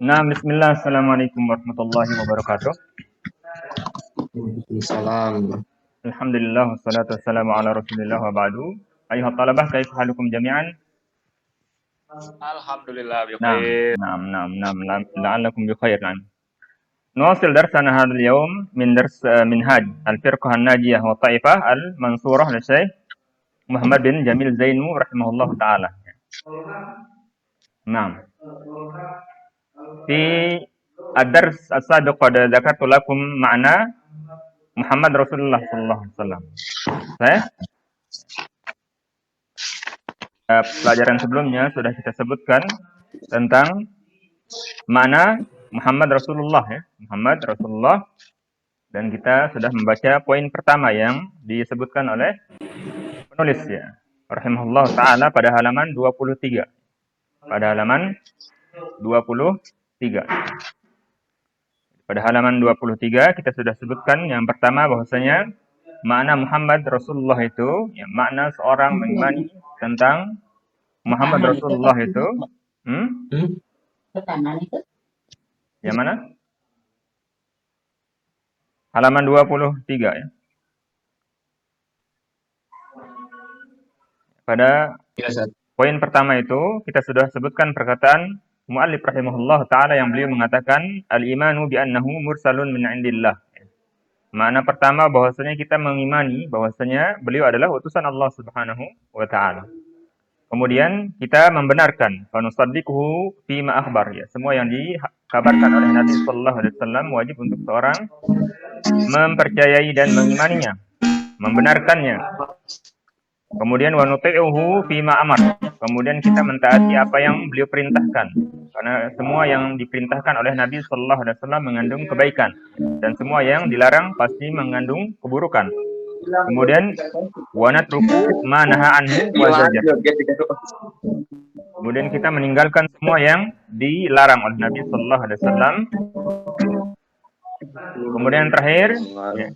Nah, bismillah, assalamualaikum warahmatullahi wabarakatuh. Waalaikumsalam. Alhamdulillah, wassalatu wassalamu ala rasulillah wa ba'du. Ayuhat talabah, kaifa halukum jami'an? Alhamdulillah bi Naam, khair. naam, la'allakum bi khair. Naam. نواصل درسنا هذا اليوم من درس منهاج الفرقة الناجية والطائفة المنصورة للشيخ محمد بن جميل زينو رحمه الله تعالى. نعم. في الدرس السابق قد ذكرت لكم معنى محمد رسول الله صلى الله عليه وسلم. Saya pelajaran sebelumnya sudah kita sebutkan tentang makna Muhammad Rasulullah ya, Muhammad Rasulullah, dan kita sudah membaca poin pertama yang disebutkan oleh penulis ya, rahimahullah taala pada halaman 23. Pada halaman 23. Pada halaman 23 kita sudah sebutkan yang pertama bahwasanya makna Muhammad Rasulullah itu ya, makna seorang mengimani tentang Muhammad Rasulullah itu yang mana? Halaman 23 ya. Pada poin pertama itu kita sudah sebutkan perkataan muallif rahimahullah taala yang beliau mengatakan al-imanu bi annahu mursalun min indillah. Makna pertama bahwasanya kita mengimani bahwasanya beliau adalah utusan Allah Subhanahu wa taala. Kemudian kita membenarkan fanusaddiquhu fi ma akhbar ya. Semua yang dikabarkan oleh Nabi sallallahu alaihi wasallam wajib untuk seorang mempercayai dan mengimaninya, membenarkannya. Kemudian wa nuti'uhu fi ma amar. Kemudian kita mentaati apa yang beliau perintahkan. Karena semua yang diperintahkan oleh Nabi sallallahu alaihi wasallam mengandung kebaikan dan semua yang dilarang pasti mengandung keburukan. Kemudian wa natruku ma naha anhu wa zajar. Kemudian kita meninggalkan semua yang dilarang oleh Nabi sallallahu alaihi wasallam. Kemudian terakhir ya,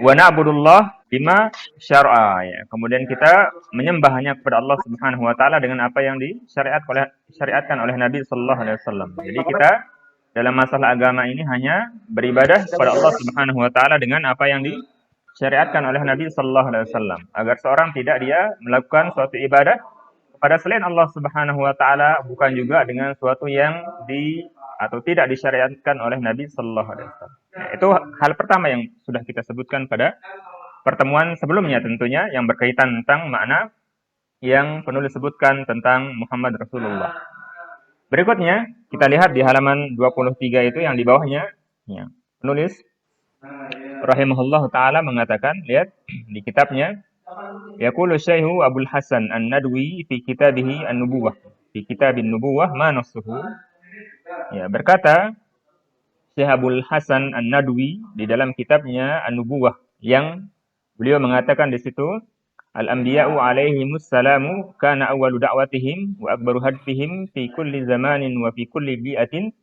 wa na'budullah bima syar'a ya. Kemudian kita menyembah hanya kepada Allah Subhanahu wa taala dengan apa yang disyariatkan oleh Nabi sallallahu alaihi wasallam. Jadi kita dalam masalah agama ini hanya beribadah kepada Allah Subhanahu wa taala dengan apa yang disyariatkan oleh Nabi sallallahu alaihi wasallam. Agar seorang tidak dia melakukan suatu ibadah kepada selain Allah Subhanahu wa taala, bukan juga dengan suatu yang atau tidak disyariatkan oleh Nabi sallallahu alaihi wasallam. Nah, itu hal pertama yang sudah kita sebutkan pada pertemuan sebelumnya tentunya yang berkaitan tentang makna yang penulis sebutkan tentang Muhammad Rasulullah. Berikutnya kita lihat di halaman 23 itu yang di bawahnya ya, penulis rahimahullah taala mengatakan, lihat di kitabnya, yaqulu Syaihu Abdul Hasan An-Nadwi fi kitabihi An-Nubuwah. Fi kitabin Nubuwah ma nassuhu. Ya, berkata Syekh Abdul Hasan An-Nadwi di dalam kitabnya An-Nubuwah yang beliau mengatakan di situ, al-anbiya'u alaihimus salamu kana awwalu da'watihim wa akbaru hadfihim fi kulli zamanin wa fi kulli bi'atin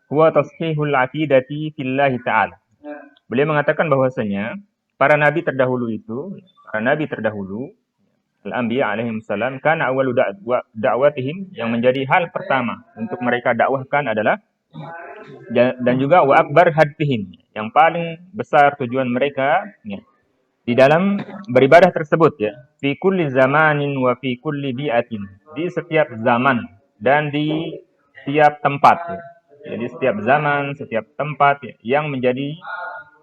huwa tashihul aqidati fillahi ta'ala. Beliau mengatakan bahwasanya para nabi terdahulu al-anbiya alaihimus salam kana awwalu da'watihim, yang menjadi hal pertama untuk mereka dakwahkan adalah, dan juga wa akbar hadfihim, yang paling besar tujuan mereka ya, di dalam beribadah tersebut ya, fi kulli zamanin wa fi kulli bi'atin, di setiap zaman dan di setiap tempat ya. Jadi setiap zaman, setiap tempat ya, yang menjadi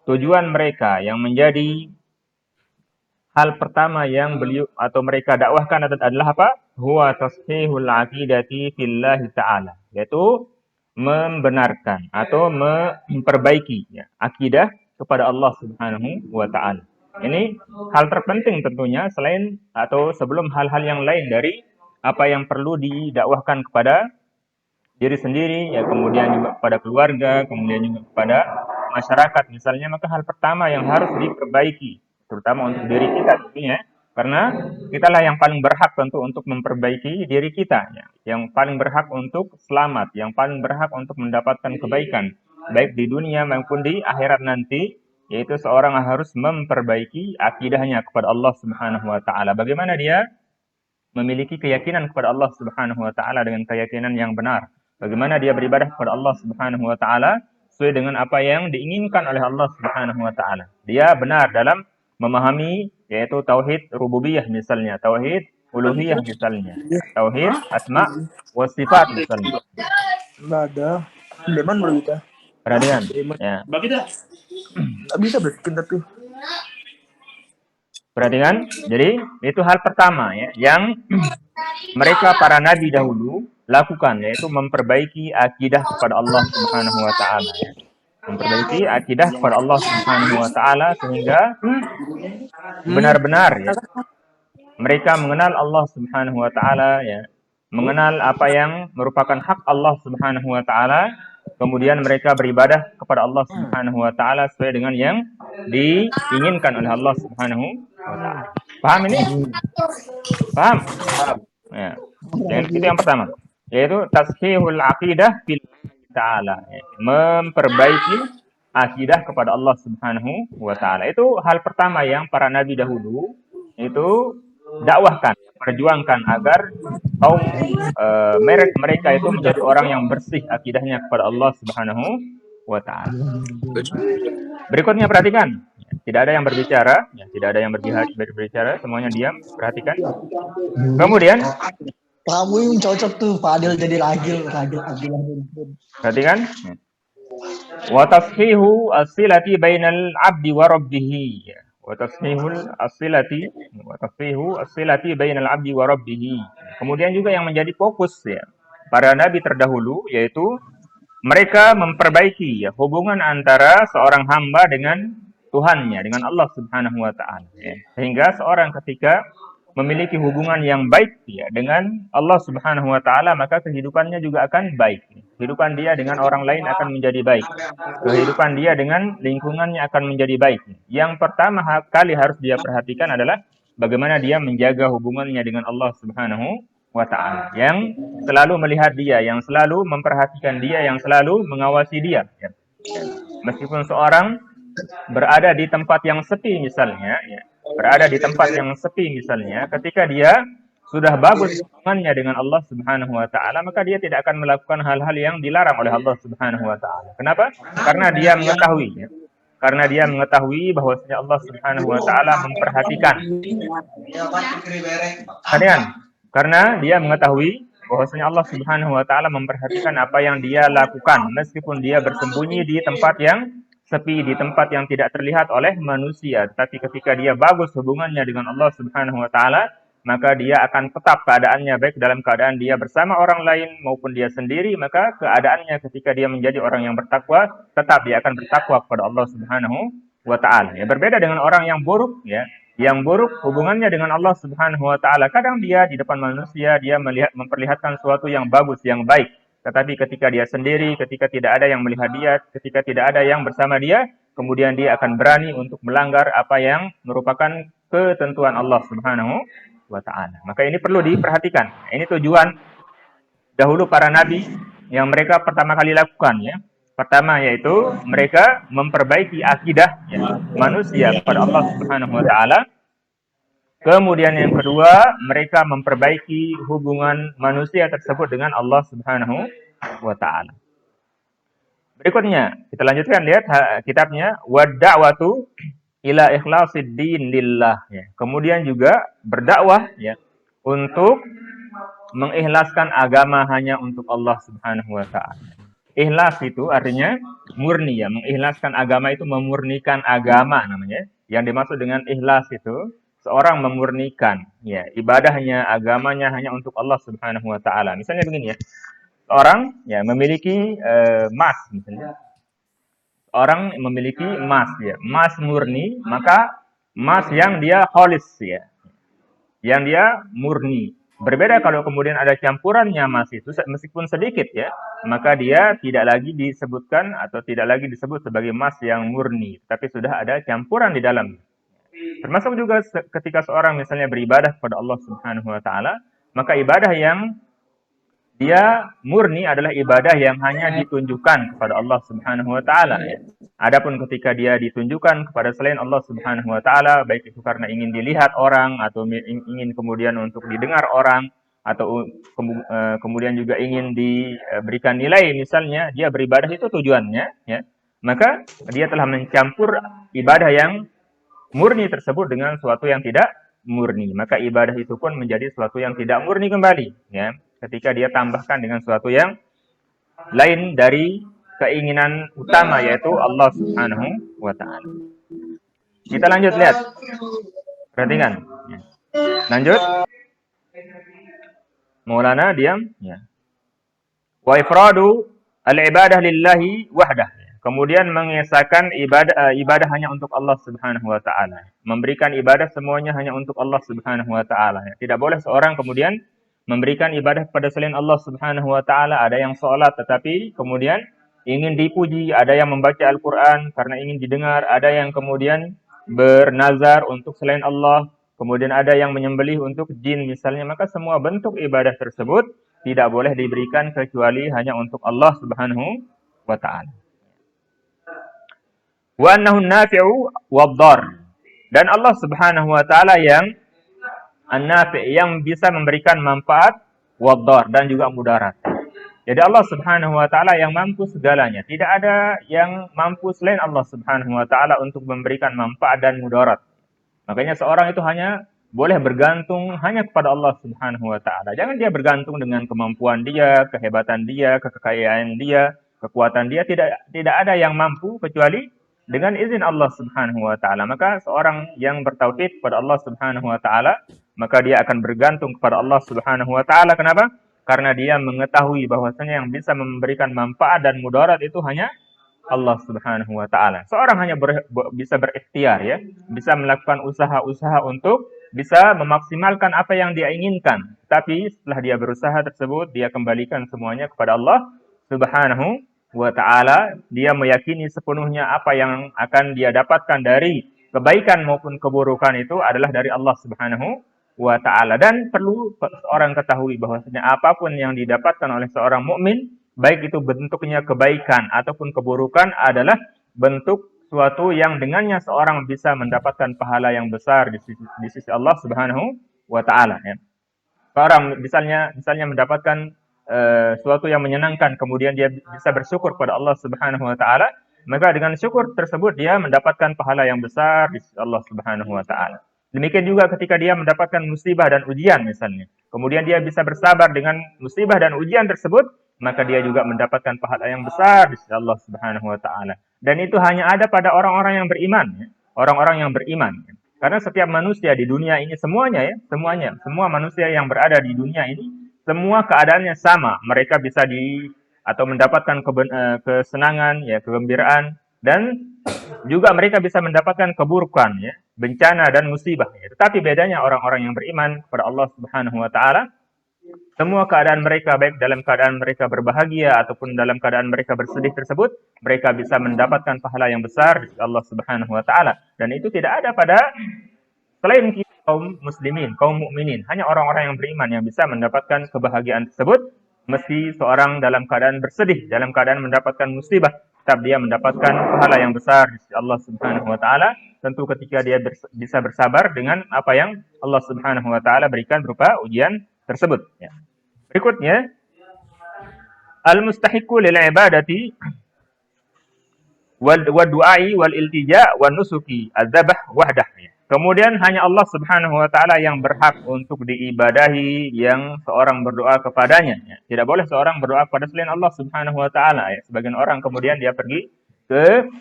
tujuan mereka, yang menjadi hal pertama yang beliau atau mereka dakwahkan adalah apa? Huwa tashihul aqidati fillahi ta'ala, yaitu membenarkan atau memperbaiki ya, akidah kepada Allah Subhanahu wa taala. Ini hal terpenting tentunya, selain atau sebelum hal-hal yang lain dari apa yang perlu didakwahkan kepada diri sendiri ya, kemudian juga kepada keluarga, kemudian juga kepada masyarakat misalnya, maka hal pertama yang harus diperbaiki terutama untuk diri kita tentunya, karena kitalah yang paling berhak tentu untuk memperbaiki diri kita ya, yang paling berhak untuk selamat, yang paling berhak untuk mendapatkan kebaikan baik di dunia maupun di akhirat nanti, yaitu seorang harus memperbaiki akidahnya kepada Allah Subhanahu wa taala. Bagaimana dia memiliki keyakinan kepada Allah Subhanahu wa taala dengan keyakinan yang benar, Bagaimana dia beribadah kepada Allah Subhanahu wa taala sesuai dengan apa yang diinginkan oleh Allah Subhanahu wa taala. Dia benar dalam memahami yaitu tauhid rububiyah misalnya, tauhid uluhiyah misalnya, tauhid asma wa sifat misalnya. Enggak ada. Deman belum kita. Perhatikan. Ya. Bagi dah. Enggak bisa berbikin tapi. Perhatikan. Jadi itu hal pertama ya yang mereka para nabi dahulu lakukan, yaitu memperbaiki akidah kepada Allah Subhanahu wa taala ya. Memperbaiki akidah kepada Allah Subhanahu wa taala sehingga benar-benar ya mereka mengenal Allah Subhanahu wa taala ya, mengenal apa yang merupakan hak Allah Subhanahu wa taala, kemudian mereka beribadah kepada Allah Subhanahu wa taala sesuai dengan yang diinginkan oleh Allah Subhanahu wa taala. Paham ini? Paham? Ya. Itu yang pertama, yaitu tashihul aqidah billahi ta'ala, ya. Memperbaiki akidah kepada Allah Subhanahu wa taala. Itu hal pertama yang para nabi dahulu itu dakwahkan, perjuangkan agar kaum mereka itu menjadi orang yang bersih akidahnya kepada Allah Subhanahu wa taala. Berikutnya perhatikan, tidak ada yang berbicara, ya, tidak ada yang berbicara, semuanya diam, perhatikan. Kemudian kamu yang cocok tuh Fadil jadi ragil. Perhatikan. Wa tashihu as-silati bainal 'abdi wa rabbih. Wa tashihu as-silati bainal 'abdi wa rabbih. Kemudian juga yang menjadi fokus ya para nabi terdahulu yaitu mereka memperbaiki ya hubungan antara seorang hamba dengan Tuhannya, dengan Allah Subhanahu wa taala ya. Sehingga seorang ketika memiliki hubungan yang baik ya dengan Allah Subhanahu wa taala, maka kehidupannya juga akan baik. Kehidupan dia dengan orang lain akan menjadi baik. Kehidupan dia dengan lingkungannya akan menjadi baik. Yang pertama kali harus dia perhatikan adalah bagaimana dia menjaga hubungannya dengan Allah Subhanahu wa taala, yang selalu melihat dia, yang selalu memperhatikan dia, yang selalu mengawasi dia ya. Meskipun seorang berada di tempat yang sepi misalnya ya, berada di tempat yang sepi misalnya, ketika dia sudah bagus hubungannya dengan Allah Subhanahu wa taala, maka dia tidak akan melakukan hal-hal yang dilarang oleh Allah Subhanahu wa taala. Kenapa? Karena dia mengetahui ya. Karena dia mengetahui bahwasanya Allah Subhanahu wa taala memperhatikan. Karena dia mengetahui bahwasanya Allah Subhanahu wa taala memperhatikan apa yang dia lakukan meskipun dia bersembunyi di tempat yang sepi, di tempat yang tidak terlihat oleh manusia. Tapi ketika dia bagus hubungannya dengan Allah Subhanahu wa taala, maka dia akan tetap keadaannya baik dalam keadaan dia bersama orang lain maupun dia sendiri, maka keadaannya ketika dia menjadi orang yang bertakwa, tetap dia akan bertakwa kepada Allah Subhanahu wa taala. Ya, berbeda dengan orang yang buruk ya. Yang buruk hubungannya dengan Allah Subhanahu wa taala. Kadang dia di depan manusia dia memperlihatkan sesuatu yang bagus, yang baik. Tetapi ketika dia sendiri, ketika tidak ada yang melihat dia, ketika tidak ada yang bersama dia, kemudian dia akan berani untuk melanggar apa yang merupakan ketentuan Allah Subhanahu wa taala. Maka ini perlu diperhatikan. Ini tujuan dahulu para nabi yang mereka pertama kali lakukan ya. Pertama yaitu mereka memperbaiki akidah ya, manusia kepada Allah Subhanahu wa taala. Kemudian yang kedua, mereka memperbaiki hubungan manusia tersebut dengan Allah Subhanahu wa taala. Berikutnya, kita lanjutkan lihat kitabnya Wad-da'watu ila ikhlasid din lillah ya. Kemudian juga berdakwah ya untuk mengikhlaskan agama hanya untuk Allah Subhanahu wa taala. Ikhlas itu artinya murni ya, mengikhlaskan agama itu memurnikan agama namanya. Yang dimaksud dengan ikhlas itu seorang memurnikan ya ibadahnya, agamanya hanya untuk Allah Subhanahu wa taala. Misalnya begini ya. Seorang ya memiliki emas misalnya. Orang memiliki emas ya, emas murni, maka emas yang dia khalis ya. Yang dia murni. Berbeda kalau kemudian ada campurannya emas itu meskipun sedikit ya, maka dia tidak lagi disebutkan atau tidak lagi disebut sebagai emas yang murni, tapi sudah ada campuran di dalam. Termasuk juga ketika seorang misalnya beribadah kepada Allah Subhanahu wa taala, maka ibadah yang dia murni adalah ibadah yang hanya ditunjukkan kepada Allah Subhanahu wa taala ya. Adapun ketika dia ditunjukkan kepada selain Allah Subhanahu wa taala, baik itu karena ingin dilihat orang atau ingin kemudian untuk didengar orang, atau kemudian juga ingin diberikan nilai, misalnya dia beribadah itu tujuannya, ya, maka dia telah mencampur ibadah yang murni tersebut dengan suatu yang tidak murni. Maka ibadah itu pun menjadi suatu yang tidak murni kembali, ya, ketika dia tambahkan dengan suatu yang lain dari keinginan utama, yaitu Allah Subhanahu wa Ta'ala. Kita lanjut lihat, perhatikan, ya. Lanjut. Maulana diam, ya. Wa ifradu al-ibadah lillahi wahdah. Kemudian mengesahkan ibadah hanya untuk Allah Subhanahu wa Ta'ala. Memberikan ibadah semuanya hanya untuk Allah Subhanahu wa Ta'ala. Tidak boleh seorang kemudian memberikan ibadah kepada selain Allah Subhanahu wa Ta'ala. Ada yang sholat tetapi kemudian ingin dipuji, ada yang membaca Al-Quran karena ingin didengar, ada yang kemudian bernazar untuk selain Allah, kemudian ada yang menyembelih untuk jin misalnya. Maka semua bentuk ibadah tersebut tidak boleh diberikan kecuali hanya untuk Allah Subhanahu wa Ta'ala. Wa annahu an-nafi'u wad-dar. Dan Allah Subhanahu wa Ta'ala yang an-nafi', yang bisa memberikan manfaat, wad-dar, dan juga mudarat. Jadi Allah Subhanahu wa Ta'ala yang mampu segalanya. Tidak ada yang mampu selain Allah Subhanahu wa Ta'ala untuk memberikan manfaat dan mudarat. Makanya seorang itu hanya boleh bergantung hanya kepada Allah Subhanahu wa Ta'ala. Jangan dia bergantung dengan kemampuan dia, kehebatan dia, kekayaan dia, kekuatan dia. Tidak ada yang mampu kecuali dengan izin Allah Subhanahu wa Ta'ala. Maka seorang yang bertauhid kepada Allah Subhanahu wa Ta'ala, maka dia akan bergantung kepada Allah Subhanahu wa Ta'ala. Kenapa? Karena dia mengetahui bahwasanya yang bisa memberikan manfaat dan mudarat itu hanya Allah Subhanahu wa Ta'ala. Seorang hanya bisa berikhtiar, ya, bisa melakukan usaha-usaha untuk bisa memaksimalkan apa yang dia inginkan. Tapi setelah dia berusaha tersebut, dia kembalikan semuanya kepada Allah Subhanahu wa Ta'ala. Dia meyakini sepenuhnya apa yang akan dia dapatkan dari kebaikan maupun keburukan itu adalah dari Allah Subhanahu wa Ta'ala. Dan perlu seorang ketahui bahwasanya apapun yang didapatkan oleh seorang mukmin, baik itu bentuknya kebaikan ataupun keburukan, adalah bentuk suatu yang dengannya seorang bisa mendapatkan pahala yang besar di sisi Allah Subhanahu wa Ta'ala, ya. Seorang misalnya mendapatkan suatu yang menyenangkan, kemudian dia bisa bersyukur kepada Allah Subhanahu wa Ta'ala, maka dengan syukur tersebut dia mendapatkan pahala yang besar di sisi Allah Subhanahu wa Ta'ala. Demikian juga ketika dia mendapatkan musibah dan ujian misalnya, kemudian dia bisa bersabar dengan musibah dan ujian tersebut, maka dia juga mendapatkan pahala yang besar di sisi Allah Subhanahu wa Ta'ala. Dan itu hanya ada pada orang-orang yang beriman, ya. Orang-orang yang beriman. Ya. Karena setiap manusia di dunia ini semuanya, semua manusia yang berada di dunia ini, semua keadaannya sama. Mereka bisa atau mendapatkan kesenangan, ya, kegembiraan, dan juga mereka bisa mendapatkan keburukan, ya, bencana dan musibah. Ya. Tetapi bedanya orang-orang yang beriman kepada Allah Subhanahu wa Ta'ala, semua keadaan mereka, baik dalam keadaan mereka berbahagia ataupun dalam keadaan mereka bersedih tersebut, mereka bisa mendapatkan pahala yang besar dari Allah Subhanahu wa Ta'ala. Dan itu tidak ada pada selain kita kaum muslimin, kaum mukminin. Hanya orang-orang yang beriman yang bisa mendapatkan kebahagiaan tersebut. Mesti seorang dalam keadaan bersedih, dalam keadaan mendapatkan musibah, tetap dia mendapatkan pahala yang besar dari Allah Subhanahu wa Ta'ala. Tentu ketika dia bisa bersabar dengan apa yang Allah Subhanahu wa Ta'ala berikan berupa ujian tersebut, ya. Berikutnya, al-mustahiqu lil ibadati wal du'ai wal iltija wan nusuki adzabah wahdah. Kemudian hanya Allah Subhanahu wa Ta'ala yang berhak untuk diibadahi, yang seorang berdoa kepadanya, ya. Tidak boleh seorang berdoa kepada selain Allah Subhanahu wa Ta'ala, ya. Sebagian orang kemudian dia pergi ke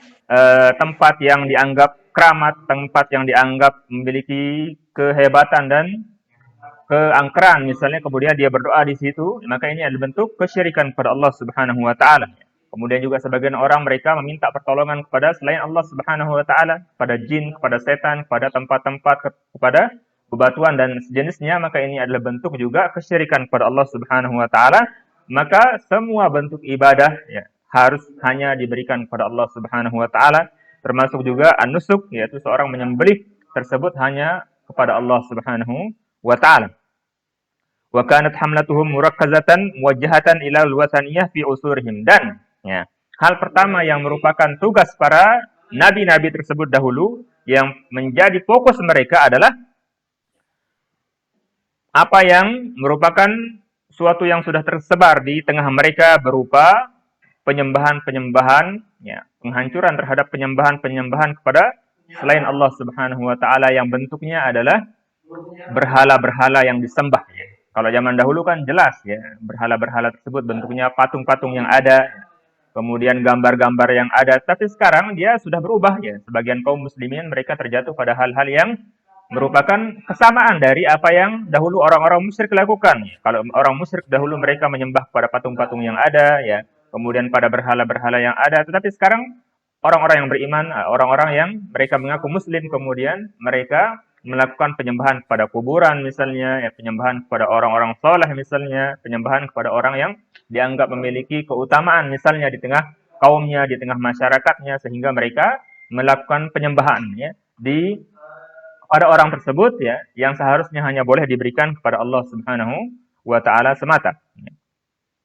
tempat yang dianggap keramat, tempat yang dianggap memiliki kehebatan dan keangkeran misalnya, kemudian dia berdoa di situ, maka ini adalah bentuk kesyirikan kepada Allah Subhanahu wa Ta'ala. Kemudian juga sebagian orang mereka meminta pertolongan kepada selain Allah Subhanahu wa Ta'ala, kepada jin, kepada setan, kepada tempat-tempat, kepada bebatuan dan sejenisnya, maka ini adalah bentuk juga kesyirikan kepada Allah Subhanahu wa Ta'ala. Maka semua bentuk ibadah, ya, harus hanya diberikan kepada Allah Subhanahu wa Ta'ala, termasuk juga an-nusuk, yaitu seorang menyembelih tersebut hanya kepada Allah Subhanahu wa Ta'ala. Wa kanat hamlatuhum murakkazatan muwajjahatan ila al-wataniyah fi usurihim. Dan, ya, hal pertama yang merupakan tugas para nabi-nabi tersebut dahulu, yang menjadi fokus mereka adalah apa yang merupakan suatu yang sudah tersebar di tengah mereka berupa penyembahan-penyembahan, ya, penghancuran terhadap penyembahan-penyembahan kepada selain Allah Subhanahu wa taala yang bentuknya adalah berhala-berhala yang disembah, ya. Kalau zaman dahulu kan jelas, ya, berhala-berhala tersebut bentuknya patung-patung yang ada, kemudian gambar-gambar yang ada. Tapi sekarang dia sudah berubah, ya. Sebagian kaum muslimin mereka terjatuh pada hal-hal yang merupakan kesamaan dari apa yang dahulu orang-orang musyrik lakukan. Kalau orang musyrik dahulu mereka menyembah pada patung-patung yang ada, ya, kemudian pada berhala-berhala yang ada. Tetapi sekarang orang-orang yang beriman, orang-orang yang mereka mengaku muslim, kemudian mereka melakukan penyembahan kepada kuburan misalnya, ya, penyembahan kepada orang-orang soleh misalnya, penyembahan kepada orang yang dianggap memiliki keutamaan misalnya di tengah kaumnya, di tengah masyarakatnya, sehingga mereka melakukan penyembahan, ya, di pada orang tersebut, ya, yang seharusnya hanya boleh diberikan kepada Allah Subhanahu wa taala semata.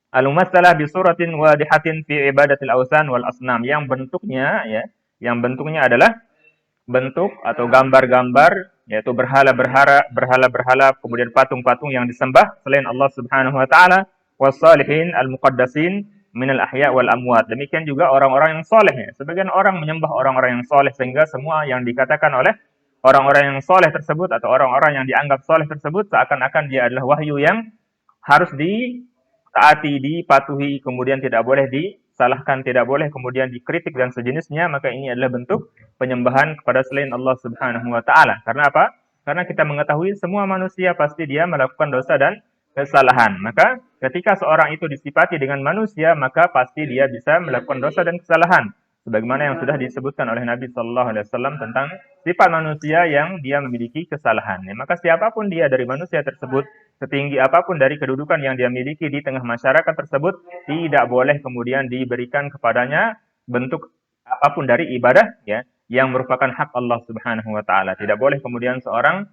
Al-mumatsalah bi suratin wadihatin fi ibadatil awsan wal asnam, yang bentuknya, ya, yang bentuknya adalah bentuk atau gambar-gambar, yaitu berhala-berhala, kemudian patung-patung yang disembah selain Allah Subhanahu wa taala, was-salihin al-muqaddasin minal ahya wal amwat. Demikian juga orang-orang yang soleh, ya. Sebagian orang menyembah orang-orang yang soleh, sehingga semua yang dikatakan oleh orang-orang yang soleh tersebut atau orang-orang yang dianggap soleh tersebut seakan-akan dia adalah wahyu yang harus ditaati, dipatuhi, kemudian tidak boleh disalahkan, tidak boleh kemudian dikritik dan sejenisnya. Maka ini adalah bentuk penyembahan kepada selain Allah Subhanahu wa taala. Karena apa? Karena kita mengetahui semua manusia pasti dia melakukan dosa dan kesalahan. Maka ketika seorang itu disifati dengan manusia, maka pasti dia bisa melakukan dosa dan kesalahan. Sebagaimana yang sudah disebutkan oleh Nabi Shallallahu Alaihi Wasallam tentang sifat manusia yang dia memiliki kesalahan. Ya, maka siapapun dia dari manusia tersebut, setinggi apapun dari kedudukan yang dia miliki di tengah masyarakat tersebut, tidak boleh kemudian diberikan kepadanya bentuk apapun dari ibadah, ya, yang merupakan hak Allah Subhanahu wa taala. Tidak boleh kemudian seorang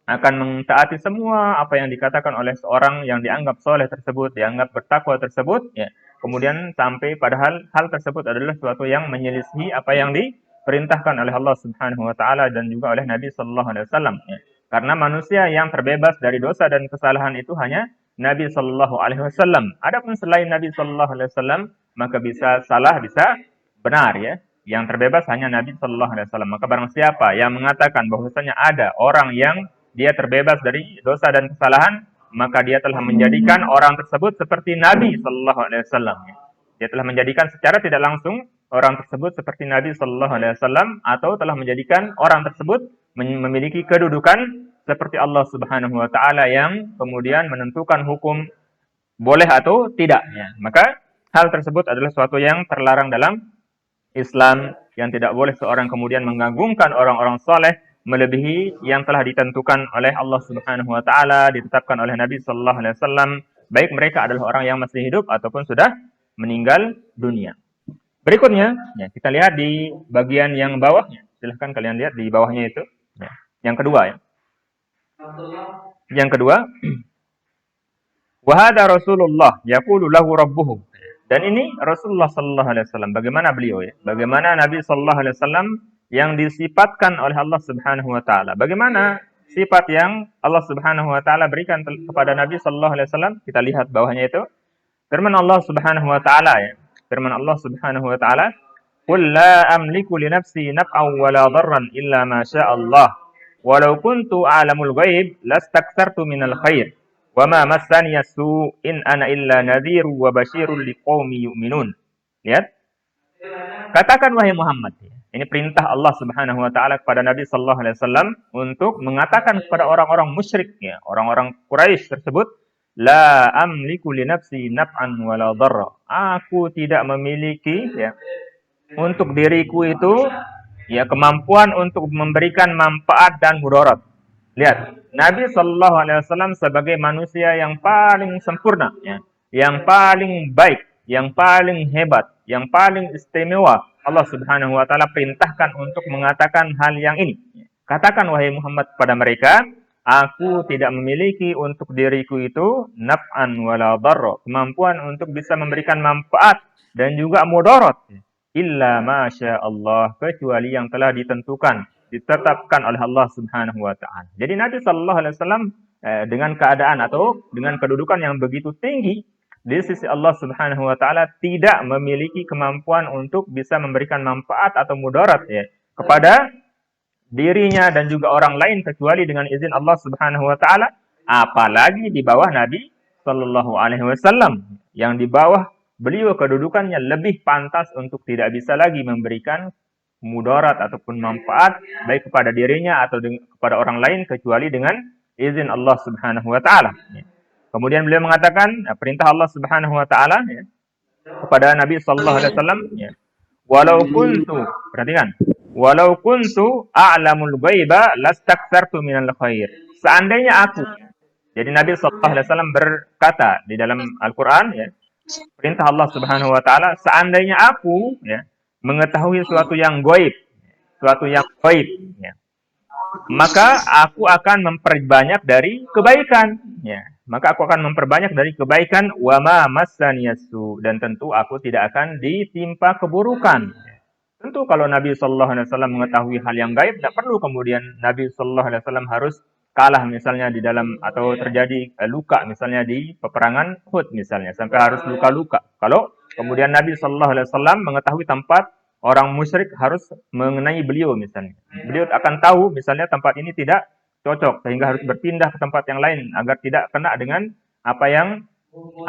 akan mentaati semua apa yang dikatakan oleh seorang yang dianggap soleh tersebut, dianggap bertakwa tersebut, ya. Kemudian sampai padahal hal tersebut adalah sesuatu yang menyelisihi apa yang diperintahkan oleh Allah Subhanahu wa taala dan juga oleh Nabi sallallahu alaihi wasallam, ya. Karena manusia yang terbebas dari dosa dan kesalahan itu hanya Nabi sallallahu alaihi wasallam. Adapun selain Nabi sallallahu alaihi wasallam, maka bisa salah, bisa benar, ya. Yang terbebas hanya Nabi sallallahu alaihi wasallam. Maka barang siapa yang mengatakan bahwasanya ada orang yang dia terbebas dari dosa dan kesalahan, maka dia telah menjadikan orang tersebut seperti Nabi Sallallahu Alaihi Wasallam. Dia telah menjadikan secara tidak langsung orang tersebut seperti Nabi Sallallahu Alaihi Wasallam, atau telah menjadikan orang tersebut memiliki kedudukan seperti Allah Subhanahu Wa Taala yang kemudian menentukan hukum boleh atau tidaknya. Maka hal tersebut adalah sesuatu yang terlarang dalam Islam, yang tidak boleh seorang kemudian mengagungkan orang-orang soleh melebihi yang telah ditentukan oleh Allah Subhanahu wa taala, ditetapkan oleh Nabi sallallahu alaihi wasallam, baik mereka adalah orang yang masih hidup ataupun sudah meninggal dunia. Berikutnya, ya, kita lihat di bagian yang bawahnya. Silahkan kalian lihat di bawahnya itu. Ya. Yang kedua, ya. Yang kedua, wa hadza Rasulullah yaqulu lahu rabbuhu. Dan ini Rasulullah sallallahu alaihi wasallam. Bagaimana beliau, ya? Bagaimana Nabi sallallahu alaihi wasallam yang disifatkan oleh Allah Subhanahu wa taala. Bagaimana sifat yang Allah Subhanahu wa taala berikan kepada Nabi sallallahu alaihi wasallam? Kita lihat bawahnya itu. Firman Allah Subhanahu wa taala, ya. Firman Allah Subhanahu wa taala, "Qul la amliku li nafsi naf'an wa la dharran illa ma syaa Allah. Walau kuntu a'lamul ghaib lastakthartu minal khair. Wa ma massani as-su' in ana illa nadhirun wa basyirun liqaumin yu'minun." Lihat. Katakan wahai Muhammad, ini perintah Allah Subhanahu wa taala kepada Nabi sallallahu alaihi wasallam untuk mengatakan kepada orang-orang musyrik, ya, orang-orang Quraisy tersebut, la amliku li nafsi naf'an wa la dharra. Aku tidak memiliki, ya, untuk diriku itu, ya, kemampuan untuk memberikan manfaat dan mudarat. Lihat, Nabi sallallahu alaihi wasallam sebagai manusia yang paling sempurna, ya, yang paling baik, yang paling hebat, yang paling istimewa, Allah Subhanahu wa taala perintahkan untuk mengatakan hal yang ini. Katakan wahai Muhammad kepada mereka, aku tidak memiliki untuk diriku itu naf'an wala dharra, kemampuan untuk bisa memberikan manfaat dan juga mudarat, illa masya Allah, kecuali yang telah ditentukan, ditetapkan oleh Allah Subhanahu wa taala. Jadi Nabi sallallahu alaihi wasallam dengan keadaan atau dengan kedudukan yang begitu tinggi di sisi Allah Subhanahu wa taala tidak memiliki kemampuan untuk bisa memberikan manfaat atau mudarat ya kepada dirinya dan juga orang lain kecuali dengan izin Allah Subhanahu wa taala, apalagi di bawah Nabi sallallahu alaihi wasallam yang di bawah beliau kedudukannya lebih pantas untuk tidak bisa lagi memberikan mudarat ataupun manfaat baik kepada dirinya atau kepada orang lain kecuali dengan izin Allah Subhanahu wa taala. Kemudian beliau mengatakan perintah Allah Subhanahu wa taala ya, kepada Nabi sallallahu alaihi wasallam ya. Walau kuntu, perhatikan. Walau kuntu a'lamul ghaiba lastakthartu minal khair. Seandainya aku. Jadi Nabi sallallahu alaihi wasallam berkata di dalam Al-Qur'an ya, perintah Allah Subhanahu wa taala, seandainya aku ya mengetahui suatu yang gaib, ya, maka aku akan memperbanyak dari kebaikan ya. Maka aku akan memperbanyak dari kebaikan wa ma massaniyasu, dan tentu aku tidak akan ditimpa keburukan. Tentu kalau Nabi sallallahu alaihi wasallam mengetahui hal yang gaib, tidak perlu kemudian Nabi sallallahu alaihi wasallam harus kalah misalnya di dalam atau terjadi luka misalnya di peperangan Uhud misalnya sampai harus luka-luka. Kalau kemudian Nabi sallallahu alaihi wasallam mengetahui tempat orang musyrik harus mengenai beliau misalnya. Beliau akan tahu misalnya tempat ini tidak cocok sehingga harus berpindah ke tempat yang lain agar tidak kena dengan apa yang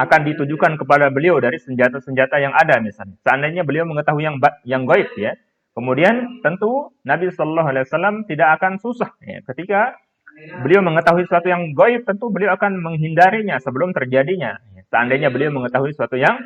akan ditujukan kepada beliau dari senjata-senjata yang ada misalnya. Seandainya beliau mengetahui yang gaib ya. Kemudian tentu Nabi sallallahu alaihi wasallam tidak akan susah ya. Ketika beliau mengetahui sesuatu yang gaib, tentu beliau akan menghindarinya sebelum terjadinya. Seandainya beliau mengetahui sesuatu yang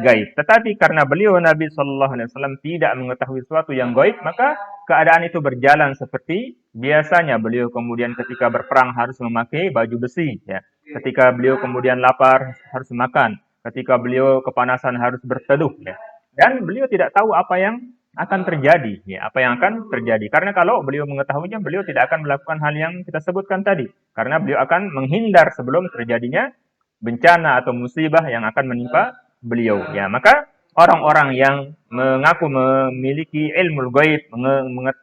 gaib. Tetapi karena beliau Nabi sallallahu alaihi wasallam tidak mengetahui sesuatu yang gaib, maka keadaan itu berjalan seperti biasanya. Beliau kemudian ketika berperang harus memakai baju besi ya. Ketika beliau kemudian lapar harus makan. Ketika beliau kepanasan harus berteduh ya. Dan beliau tidak tahu apa yang akan terjadi ya, apa yang akan terjadi. Karena kalau beliau mengetahuinya, beliau tidak akan melakukan hal yang kita sebutkan tadi. Karena beliau akan menghindar sebelum terjadinya bencana atau musibah yang akan menimpa beliau ya. Maka orang-orang yang mengaku memiliki ilmu gaib,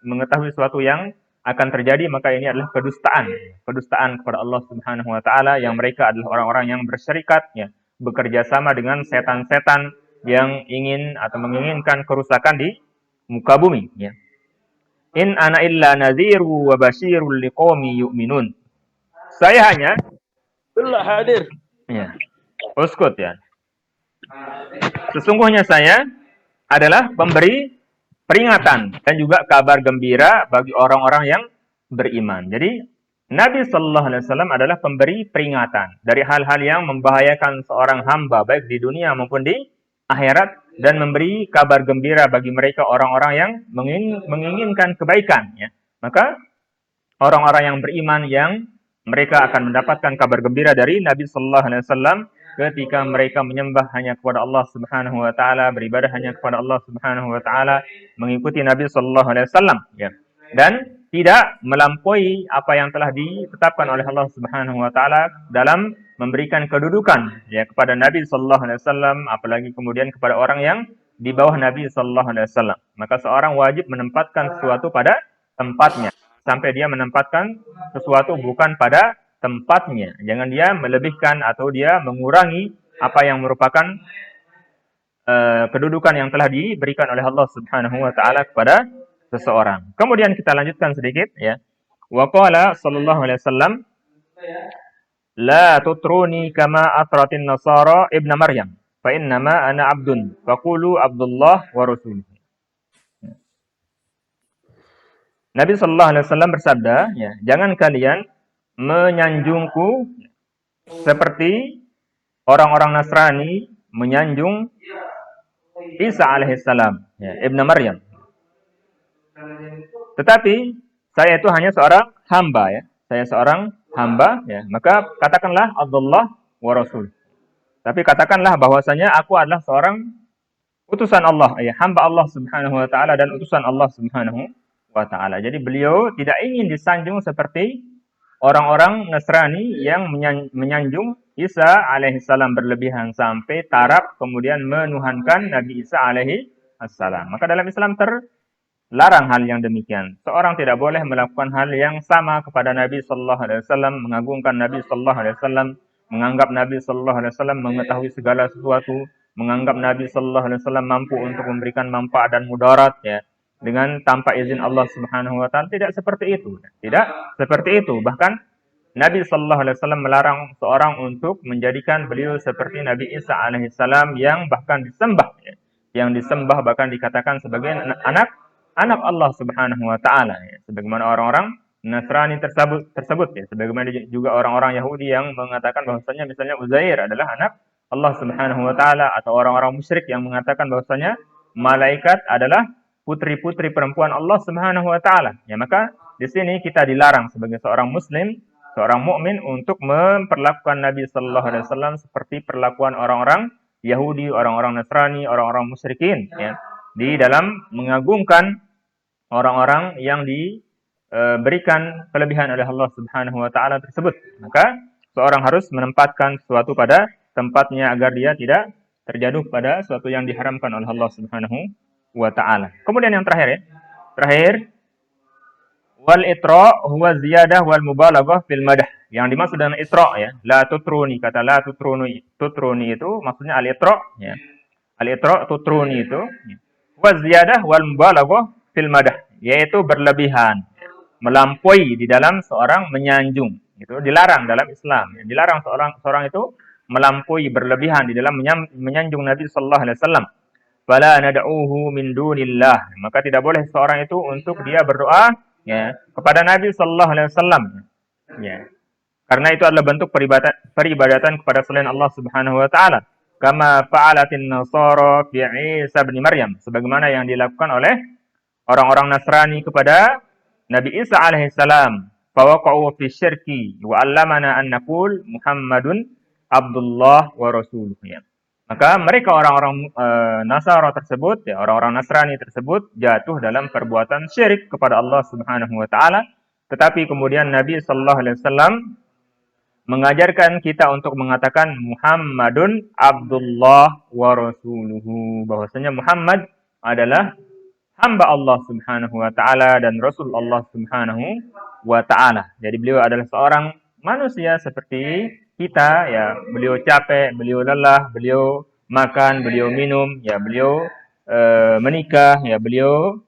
mengetahui sesuatu yang akan terjadi, maka ini adalah kedustaan kepada Allah Subhanahu wa taala, yang mereka adalah orang-orang yang bersyirikat ya, bekerja sama dengan setan-setan yang ingin atau menginginkan kerusakan di muka bumi ya. In ana illa nadhiru wa basyirul liqaumi yu'minun. Saya hanya hadir. Ya. Uskut ya. Sesungguhnya saya adalah pemberi peringatan dan juga kabar gembira bagi orang-orang yang beriman. Jadi Nabi sallallahu alaihi wasallam adalah pemberi peringatan dari hal-hal yang membahayakan seorang hamba baik di dunia maupun di akhirat, dan memberi kabar gembira bagi mereka orang-orang yang menginginkan kebaikan ya. Maka orang-orang yang beriman yang mereka akan mendapatkan kabar gembira dari Nabi sallallahu alaihi wasallam ketika mereka menyembah hanya kepada Allah Subhanahu wa taala, beribadah hanya kepada Allah Subhanahu wa taala, mengikuti Nabi sallallahu alaihi wasallam ya. Dan tidak melampaui apa yang telah ditetapkan oleh Allah Subhanahu wa taala dalam memberikan kedudukan ya kepada Nabi sallallahu alaihi wasallam, apalagi kemudian kepada orang yang di bawah Nabi sallallahu alaihi wasallam. Maka seorang wajib menempatkan sesuatu pada tempatnya sampai dia menempatkan sesuatu bukan pada tempatnya. Jangan dia melebihkan atau dia mengurangi apa yang merupakan kedudukan yang telah diberikan oleh Allah Subhanahu wa taala kepada seseorang. Kemudian kita lanjutkan sedikit ya. Wa qala sallallahu alaihi wasallam, la tutruni kama atratin nasara ibnu Maryam, fa innama ana abdun faqulu Abdullah wa rasuluh. Nabi sallallahu alaihi wasallam bersabda, ya, jangan kalian menyanjungku seperti orang-orang Nasrani menyanjung Isa alaihissalam, ya, ibnu Maryam. Tetapi saya itu hanya seorang hamba ya. Saya seorang hamba ya. Maka katakanlah Abdullah wa Rasul. Tapi katakanlah bahwasanya aku adalah seorang utusan Allah ya, hamba Allah Subhanahu wa taala dan utusan Allah Subhanahu wa taala. Jadi beliau tidak ingin disanjung seperti orang-orang Nasrani yang menyanjung Isa alaihissalam berlebihan sampai taraf kemudian menuhankan Nabi Isa alaihissalam. Maka dalam Islam larang hal yang demikian. Seorang tidak boleh melakukan hal yang sama kepada Nabi sallallahu alaihi wasallam, mengagungkan Nabi sallallahu alaihi wasallam, menganggap Nabi sallallahu alaihi wasallam mengetahui segala sesuatu, menganggap Nabi sallallahu alaihi wasallam mampu untuk memberikan manfaat dan mudarat ya, dengan tanpa izin Allah Subhanahu wa taala. Tidak seperti itu. Tidak seperti itu. Bahkan Nabi sallallahu alaihi wasallam melarang seorang untuk menjadikan beliau seperti Nabi Isa alaihissalam yang bahkan disembah ya. Yang disembah bahkan dikatakan sebagai anak Allah Subhanahu wa taala ya. Sebagaimana orang-orang Nasrani tersebut ya. Sebagaimana juga orang-orang Yahudi yang mengatakan bahwasanya misalnya Uzair adalah anak Allah Subhanahu wa taala, atau orang-orang musyrik yang mengatakan bahwasanya malaikat adalah putri-putri perempuan Allah Subhanahu wa taala. Ya, maka di sini kita dilarang sebagai seorang muslim, seorang mukmin untuk memperlakukan Nabi sallallahu alaihi wasallam seperti perlakuan orang-orang Yahudi, orang-orang Nasrani, orang-orang musyrikin ya, di dalam mengagungkan orang-orang yang diberikan kelebihan oleh Allah Subhanahu wa taala tersebut. Maka seorang harus menempatkan sesuatu pada tempatnya agar dia tidak terjatuh pada sesuatu yang diharamkan oleh Allah Subhanahu wa taala. Kemudian yang terakhir ya. Terakhir, wal itra huwa ziyadah wal mubalaghah fil madah. Yang dimaksud dengan itra ya, la tutruni, kata la tutruni itu maksudnya al itra ya. Al itra tutruni itu huwa ziyadah wal mubalaghah fil madah, yaitu berlebihan, melampaui di dalam seorang menyanjung. Itu dilarang dalam Islam. Dilarang seorang itu melampaui berlebihan di dalam menyanjung Nabi sallallahu alaihi wasallam. Fala nad'uhu min dunillah. Maka tidak boleh seorang itu untuk dia berdoa ya kepada Nabi sallallahu alaihi wasallam. Ya. Karena itu adalah bentuk peribadatan kepada selain Allah Subhanahu wa taala. Kama fa'alatin nasara fi Isa bin Maryam, sebagaimana yang dilakukan oleh orang-orang Nasrani kepada Nabi Isa alaihissalam. Fawaqa'u fi syirki wa 'allamana an naqul Muhammadun Abdullah wa rasuluh. Ya. Maka mereka orang-orang Nasara tersebut, ya, orang-orang Nasrani tersebut jatuh dalam perbuatan syirik kepada Allah Subhanahu wa taala. Tetapi kemudian Nabi sallallahu alaihi wasallam mengajarkan kita untuk mengatakan Muhammadun Abdullah wa rasuluhu, bahwasanya Muhammad adalah hamba Allah Subhanahu wa taala dan Rasul Allah Subhanahu wa taala. Jadi beliau adalah seorang manusia seperti kita ya, beliau capek, beliau lelah, beliau makan, beliau minum, ya beliau menikah, ya beliau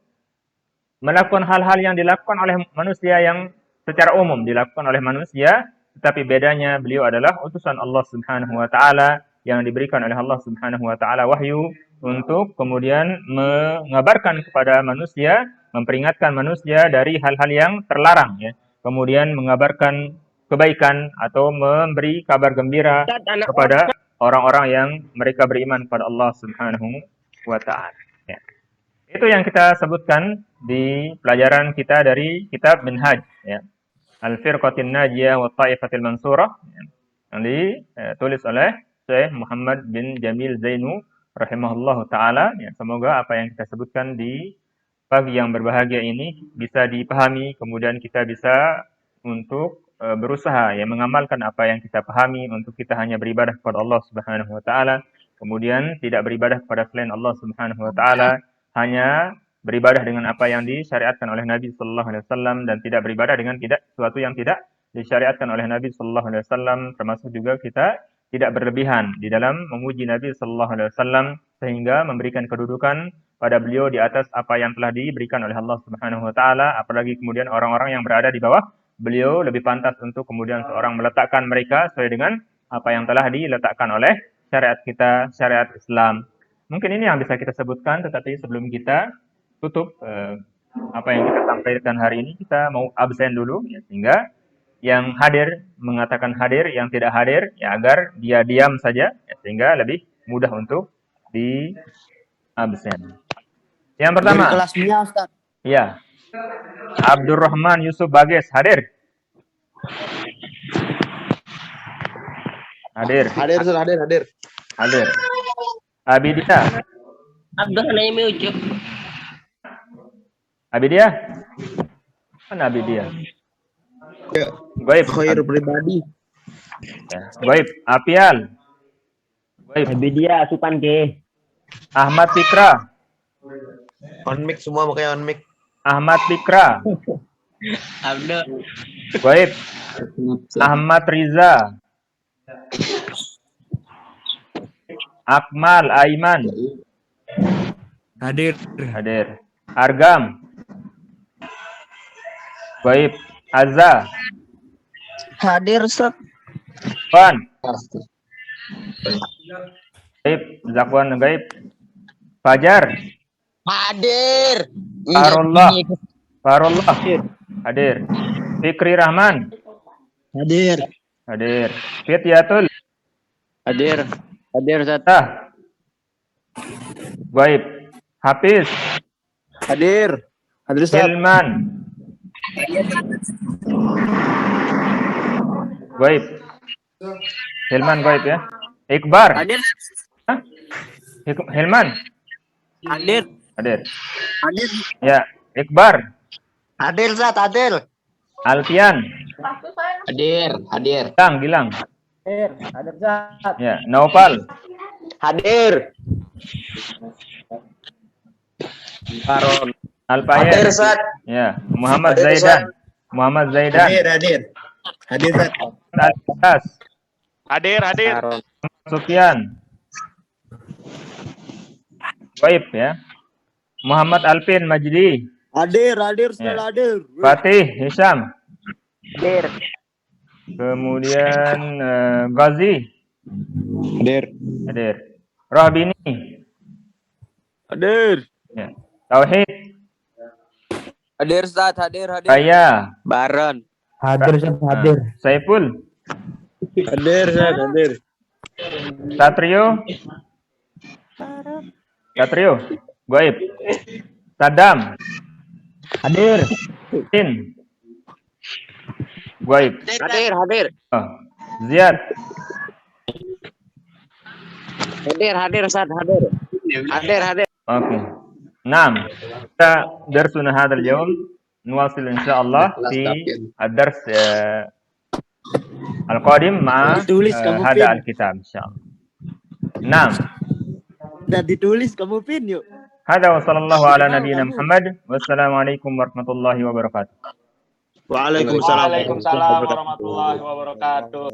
melakukan hal-hal yang dilakukan oleh manusia, yang secara umum dilakukan oleh manusia, tetapi bedanya beliau adalah utusan Allah Subhanahu wa taala yang diberikan oleh Allah Subhanahu wa taala wahyu untuk kemudian mengabarkan kepada manusia, memperingatkan manusia dari hal-hal yang terlarang ya. Kemudian mengabarkan kebaikan atau memberi kabar gembira kepada orang-orang yang mereka beriman kepada Allah Subhanahu wa taala. Ya. Itu yang kita sebutkan di pelajaran kita dari kitab Minhaj ya. Al-Firqatin Najiyah wa Ta'ifatil Mansurah yang ditulis oleh Syekh Muhammad bin Jamil Zainu rahimahullahu taala ya. Semoga apa yang kita sebutkan di pagi yang berbahagia ini bisa dipahami, kemudian kita bisa untuk berusaha ya mengamalkan apa yang kita pahami, untuk kita hanya beribadah kepada Allah Subhanahu wa taala, kemudian tidak beribadah kepada selain Allah Subhanahu wa taala, hanya beribadah dengan apa yang disyariatkan oleh Nabi sallallahu alaihi wasallam, dan tidak beribadah dengan sesuatu yang tidak disyariatkan oleh Nabi sallallahu alaihi wasallam, termasuk juga kita tidak berlebihan di dalam memuji Nabi sallallahu alaihi wasallam sehingga memberikan kedudukan pada beliau di atas apa yang telah diberikan oleh Allah Subhanahu wa taala, apalagi kemudian orang-orang yang berada di bawah beliau lebih pantas untuk kemudian seorang meletakkan mereka sesuai dengan apa yang telah diletakkan oleh syariat kita, syariat Islam. Mungkin ini yang bisa kita sebutkan, tetapi sebelum kita tutup apa yang kita sampaikan hari ini, kita mau absen dulu ya, sehingga yang hadir mengatakan hadir, yang tidak hadir ya agar dia diam saja ya, sehingga lebih mudah untuk di absen. Yang pertama, kelasnya Ustaz. Ya. Abdurrahman Yusuf Bages hadir. Hadir. Hadir. Abidia. Abidia? Mana Abidia? Ya, Goib. khair pribadi. Ya. Goib. Apial. Goib. Abidia Supan ke. Ahmad Fikra. On mic semua, makanya on mic. Ahmad Fikra. Abdul. Gaib. Ahmad Riza. Akmal Aiman. Hadir. Hadir. Argam. Gaib. Azza. Hadir Ustaz. Wan. Gaib. Zakwan gaib. Fajar. Hadir. Farullah. Farullah. Hadir. Fikri Rahman. Hadir. Hadir. Fityatul. Hadir. Hadir Ustaz. Tah. Gaib. Hafiz. Hadir. Hadir Ustaz. Hilman. Gaib. Hilman gaib ya. Ikbar. Hadir. Hah? Hilman. Hadir. Hadir. Hadir. Ya. Ikbar. Hadir Ustaz, hadir. Alfian. Hadir, hadir. Gilang. Hadir. Hadir Ustaz. Ya. Naufal. Hadir. Baron. Alfayed. Ustaz. Ya. Muhammad Hadir, Zaidan. Muhammad Zaidan. Hadir. Hadir, Ustaz. Al-Abbas. Hadir. Hadir. Baron. Sufyan. Gaib ya. Muhammad Alpin Majdi. Hadir. Hadir Ustaz. Ya. Hadir. Fatih Hisham. Hadir. Kemudian Ghazi. Hadir. Hadir. Rahbini. Hadir. Ya. Tauhid. Hadir Ustaz. Hadir. Raya. Baron. Hadir, Ustaz. Hadir. Saiful. Hadir Ustaz. Hadir. Satrio. Satrio. Gaib. Saddam. Hadir. Tin. Gaib. Hadir. Hadir. Oh. Ziyad. Hadir. Hadir Ustaz. Hadir. Hadir. Hadir. Oke. نعم. kita درسنا هذا اليوم نواصل إن شاء الله في الدرس القادم مع هذا الكتاب إن شاء الله. نعم. Udah ditulis kamu pin yuk. هذا وصلى الله على نبينا محمد والسلام عليكم ورحمة الله وبركاته. Waalaikumsalam warahmatullahi wabarakatuh.